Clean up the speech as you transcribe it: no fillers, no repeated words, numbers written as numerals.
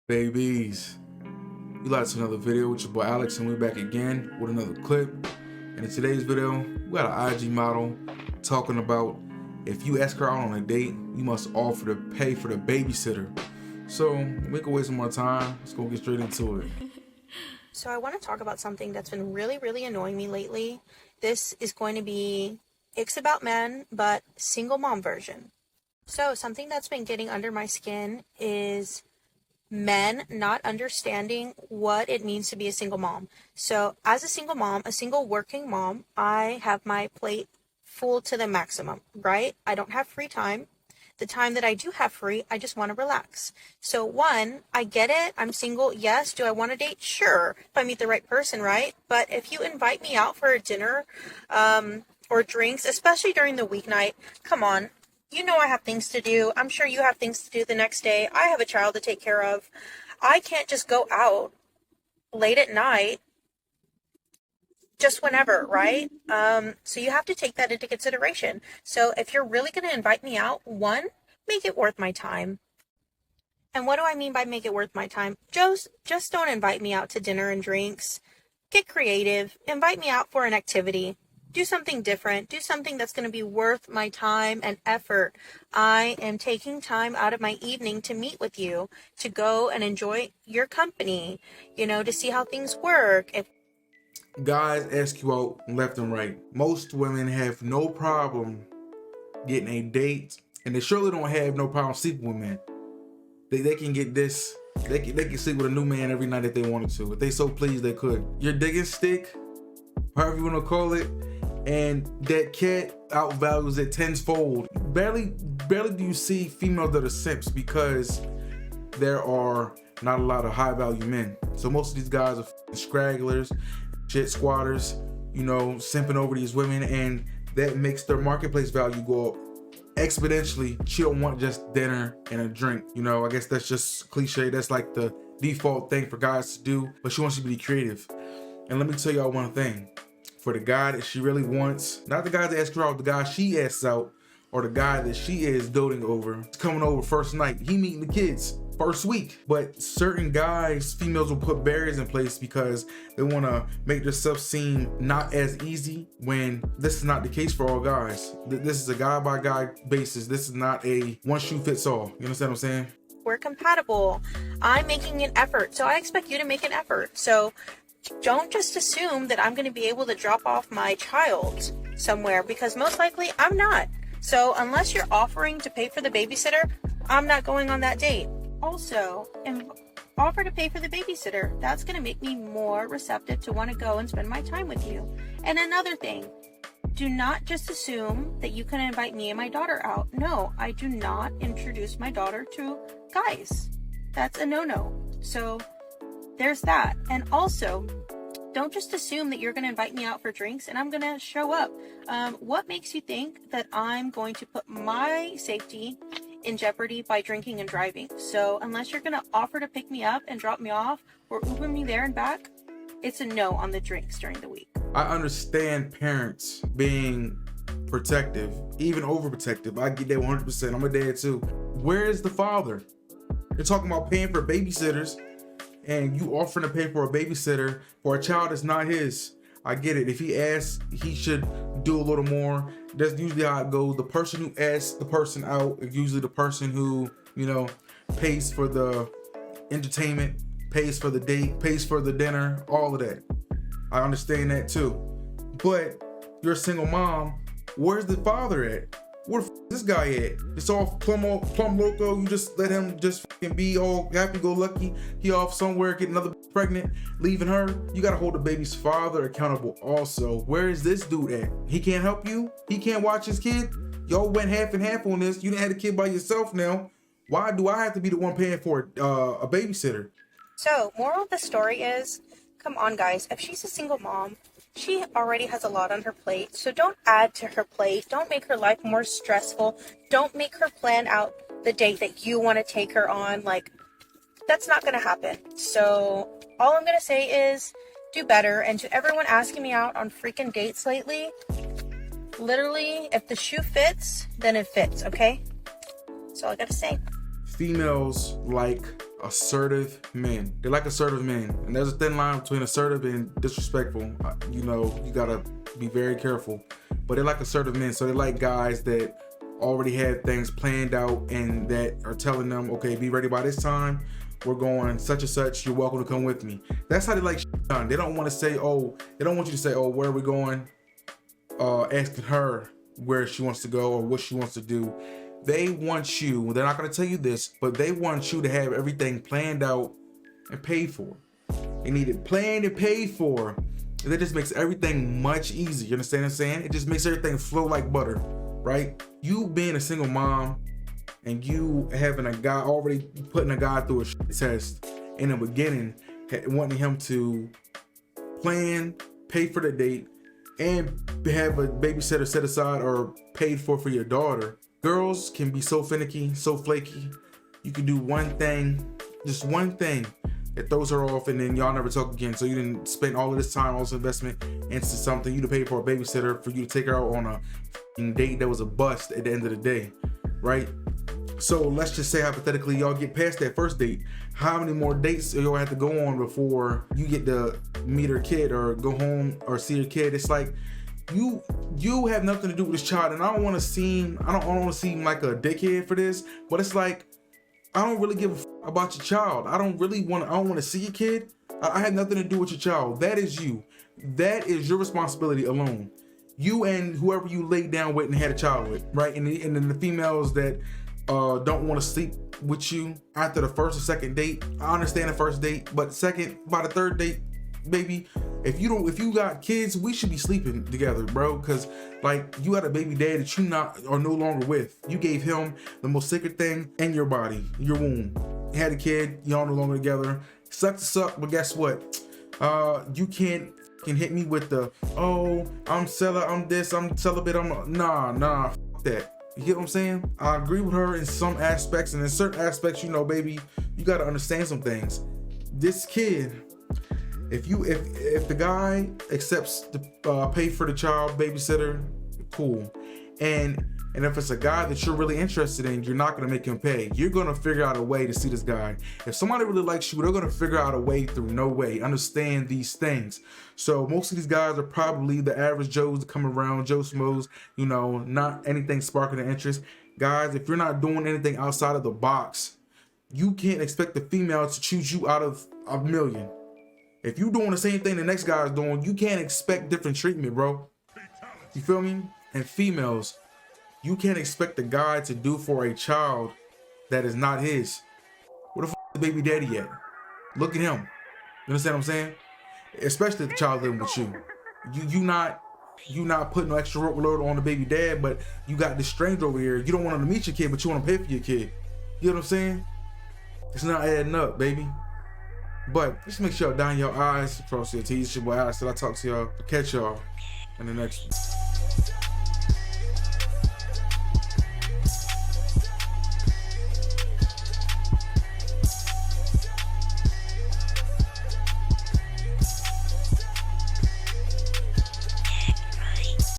Babies, you like to another video with your boy Alex, and we're back again with another clip. And in today's video, we got an IG model talking about if you ask her out on a date, you must offer to pay for the babysitter. So we can waste some more time. Let's go get straight into it. So I want to talk about something that's been really annoying me lately. This is going to be It's About Men, but single mom version. So something that's been getting under my skin is men not understanding what it means to be a single mom. So as a single mom, a single working mom, I have my plate full to the maximum, right? I don't have free time. The time that I do have free, I just want to relax. So one, I get it. I'm single. Yes. Do I want to date? Sure. If I meet the right person, right? But if you invite me out for a dinner, or drinks, especially during the weeknight, come on. You know I have things to do. I'm sure you have things to do the next day. I have a child to take care of. I can't just go out late at night just whenever, right? So you have to take that into consideration. So if you're really going to invite me out, one, make it worth my time. And what do I mean by make it worth my time? Just don't invite me out to dinner and drinks. Get creative. Invite me out for an activity. Do something different. Do something that's going to be worth my time and effort. I am taking time out of my evening to meet with you, to go and enjoy your company, to see how things work. Guys ask you out left and right. Most women have no problem getting a date, and they surely don't have no problem sleeping with men. They can get this. They can sleep with a new man every night if they wanted to. If they so pleased, they could. Your digging stick, however you want to call it, and that cat outvalues it tenfold. Barely do you see females that are simps, because there are not a lot of high value men. So most of these guys are scragglers, shit squatters, simping over these women, and that makes their marketplace value go up exponentially. She don't want just dinner and a drink. I guess that's just cliche. That's like the default thing for guys to do, but she wants you to be creative. And let me tell y'all one thing. For the guy that she really wants, not the guy that asks her out, the guy she asks out, or the guy that she is doting over, it's coming over first night, he meeting the kids first week. But certain guys, females will put barriers in place because they want to make themselves seem not as easy, when this is not the case for all guys. This is a guy by guy basis. This is not a one shoe fits all. You understand what I'm saying? We're compatible. I'm making an effort, so I expect you to make an effort. So don't just assume that I'm going to be able to drop off my child somewhere, because most likely I'm not. So unless you're offering to pay for the babysitter, I'm not going on that date. Also, offer to pay for the babysitter. That's going to make me more receptive to want to go and spend my time with you. And another thing, do not just assume that you can invite me and my daughter out. No, I do not introduce my daughter to guys. That's a no-no. So there's that. And also, don't just assume that you're going to invite me out for drinks and I'm going to show up. What makes you think that I'm going to put my safety in jeopardy by drinking and driving? So unless you're going to offer to pick me up and drop me off or Uber me there and back, it's a no on the drinks during the week. I understand parents being protective, even overprotective. I get that 100%. I'm a dad too. Where is the father? You're talking about paying for babysitters, and you offering to pay for a babysitter for a child that's not his. I get it. If he asks, he should do a little more. That's usually how it goes. The person who asks the person out is usually the person who, pays for the entertainment, pays for the date, pays for the dinner, all of that. I understand that too. But you're a single mom. Where's the father at? Where the this guy at? It's all plum loco. You just let him just be all happy-go-lucky. He off somewhere, get another pregnant, leaving her. You gotta hold the baby's father accountable also. Where is this dude at? He can't help you? He can't watch his kid? Y'all went half and half on this. You didn't have a kid by yourself now. Why do I have to be the one paying for a babysitter? So, moral of the story is, come on guys, if she's a single mom, she already has a lot on her plate, so don't add to her plate. Don't make her life more stressful. Don't make her plan out the date that you want to take her on. That's not going to happen. So all I'm going to say is do better. And to everyone asking me out on freaking dates lately, literally, if the shoe fits, then it fits, okay? That's all I got to say. Females like assertive men. They like assertive men, and there's a thin line between assertive and disrespectful. You know, you gotta be very careful. But they like assertive men, so they like guys that already have things planned out and that are telling them, okay, be ready by this time. We're going such and such. You're welcome to come with me. That's how they like done. They don't want to say, oh, they don't want you to say, oh, where are we going? Asking her where she wants to go or what she wants to do. They want you, they're not going to tell you this, but they want you to have everything planned out and paid for. They need it planned and paid for. And that just makes everything much easier. You understand what I'm saying? It just makes everything flow like butter, right? You being a single mom and you having a guy, already putting a guy through a test in the beginning, wanting him to plan, pay for the date, and have a babysitter set aside or paid for your daughter. Girls can be so finicky, so flaky. You can do one thing, just one thing, that throws her off, and then y'all never talk again. So you didn't spend all of this time, all this investment into something. You to pay for a babysitter for you to take her out on a date that was a bust at the end of the day, right? So let's just say hypothetically y'all get past that first date. How many more dates y'all have to go on before you get to meet her kid or go home or see her kid? It's like you have nothing to do with this child, and I don't want to seem like a dickhead for this, but it's like I don't really give a about your child. I don't want to see your kid. I have nothing to do with your child. That is you. That is your responsibility alone. You and whoever you laid down with and had a child with, right? And then the females that don't want to sleep with you after the first or second date. I understand the first date, but by the third date, baby, if you got kids, we should be sleeping together, bro. Cause like you got a baby dad that you are no longer with. You gave him the most sacred thing in your body, your womb. You had a kid, y'all no longer together. Suck to suck, but guess what? You can hit me with the, oh, I'm celibate, nah, fuck that. You get what I'm saying? I agree with her in some aspects, and in certain aspects, you know, baby, you gotta understand some things. This kid, if the guy accepts to pay for the child babysitter, cool. And if it's a guy that you're really interested in, you're not gonna make him pay. You're gonna figure out a way to see this guy. If somebody really likes you, they're gonna figure out a way through no way. Understand these things. So most of these guys are probably the average Joes that come around, Joe Schmoes, you know, not anything sparking their interest. Guys, if you're not doing anything outside of the box, you can't expect the female to choose you out of a million. If you're doing the same thing the next guy is doing, you can't expect different treatment, bro. You feel me? And females, you can't expect the guy to do for a child that is not his. Where the the baby daddy at? Look at him. You understand what I'm saying? Especially if the child living with you. You not putting no extra workload on the baby dad, but you got this stranger over here. You don't want him to meet your kid, but you want to pay for your kid. You know what I'm saying? It's not adding up, baby. But just make sure y'all down your eyes, cross your T's. It's your boy Alex. Till I talk to y'all. Catch y'all in the next one.